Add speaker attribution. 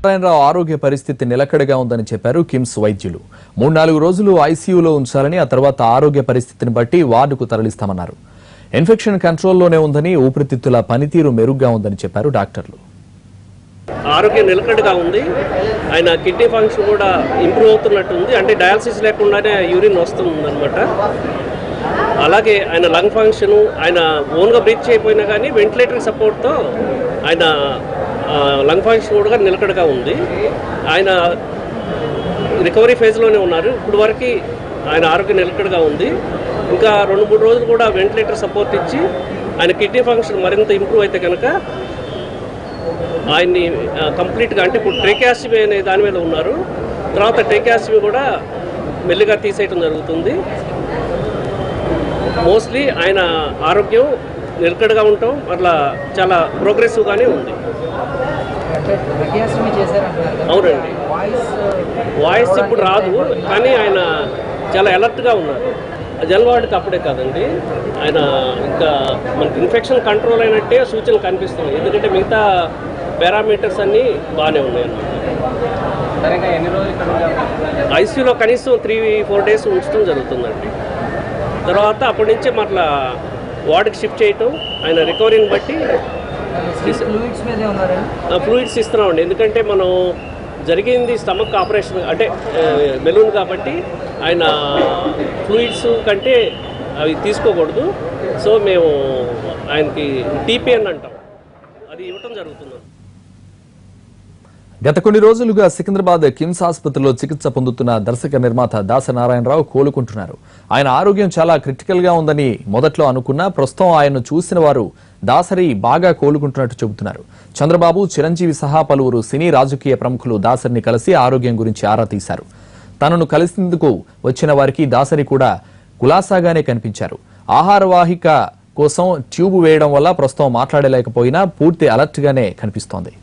Speaker 1: నారాయణరావు ఆరోగ్య పరిస్థితి నిలకడగా ఉందని చెప్పారు కిమ్స్ వైద్యులు. 3-4 రోజులు ఐసీయూలో ఉంచాలని, ఆ తర్వాత ఆరోగ్య పరిస్థితిని బట్టి వార్డుకు తరలిస్తామన్నారు. ఇన్ఫెక్షన్ కంట్రోల్లోనే ఉందని, ఊపిరితిత్తుల పనితీరు మెరుగ్గా ఉందని చెప్పారు డాక్టర్లు.
Speaker 2: ఆరోగ్యం నిలకడగా ఉంది. ఆయన కిడ్నీ ఫంక్షన్ కూడా ఇంప్రూవ్ అవుతున్నట్టుంది. అంటే డయాలసిస్ లేకుండానే యూరిన్ వస్తుందన్నమాట. అలాగే ఆయన లంగ్ ఫంక్షన్, ఆయన ఓన్గా బ్రీత్ చేయకపోయినా కానీ వెంటిలేటర్ సపోర్ట్తో ఆయన లంగ్ ఫంక్షన్ కూడా నిలకడగా ఉంది. ఆయన రికవరీ ఫేజ్లోనే ఉన్నారు. ఇప్పుడు వరకు ఆయన ఆరోగ్యం నిలకడగా ఉంది. ఇంకా 2-3 రోజులు కూడా వెంటిలేటర్ సపోర్ట్ ఇచ్చి ఆయన కిడ్నీ ఫంక్షన్ మరింత ఇంప్రూవ్ అయితే కనుక ఆయన్ని కంప్లీట్గా, అంటే ఇప్పుడు ట్రేకాస్టమీ అనే దాని మీద ఉన్నారు. తర్వాత ట్రేకాస్టమీ కూడా మెల్లిగా తీసేయడం జరుగుతుంది. మోస్ట్లీ ఆయన ఆరోగ్యం నిలకడగా ఉండటం అట్లా చాలా ప్రోగ్రెసివ్గానే ఉంది. అవునండి, వాయిస్ ఇప్పుడు రాదు, కానీ ఆయన చాలా అలర్ట్గా ఉన్నారు. జనవాడికి అప్పుడే కాదండి, ఆయన ఇంకా మనకి ఇన్ఫెక్షన్ కంట్రోల్ అయినట్టే సూచనలు కనిపిస్తున్నాయి. ఎందుకంటే మిగతా పారామీటర్స్ అన్నీ బాగానే ఉన్నాయి అన్నమాట. ఐసీయూలో కనీసం 3-4 డేస్ ఉంచడం జరుగుతుందండి. తర్వాత అప్పటి నుంచి మళ్ళీ వార్డుకి షిఫ్ట్ చేయటం, ఆయన రికవరీని బట్టి ఫ్లూయిడ్స్ ఇస్తున్నామండి. ఎందుకంటే మనం జరిగింది స్టమక్ ఆపరేషన్, అంటే బెలూన్ కాబట్టి ఆయన ఫ్లూయిడ్స్ కంటే అవి తీసుకోకూడదు. సో మేము ఆయనకి టీపీఎన్ అంటాం, అది ఇవ్వటం జరుగుతుంది.
Speaker 1: గత కొన్ని రోజులుగా సికింద్రాబాద్ కిమ్స్ ఆసుపత్రిలో చికిత్స పొందుతున్న దర్శక నిర్మాత దాసరి నారాయణరావు కోలుకుంటున్నారు. ఆయన ఆరోగ్యం చాలా క్రిటికల్ గా ఉందని మొదట్లో అనుకున్నా, ప్రస్తుతం ఆయన్ను చూసిన వారు దాసరి బాగా కోలుకుంటున్నట్టు చెబుతున్నారు. చంద్రబాబు, చిరంజీవి సహా పలువురు సినీ రాజకీయ ప్రముఖులు దాసరిని కలిసి ఆరోగ్యం గురించి ఆరా తీశారు. తనను కలిసేందుకు వచ్చిన వారికి దాసరి కూడా కులాసాగానే కనిపించారు. ఆహార వాహిక కోసం ట్యూబ్ వేయడం వల్ల ప్రస్తుతం మాట్లాడలేకపోయినా పూర్తి అలర్ట్ గానే కనిపిస్తోంది.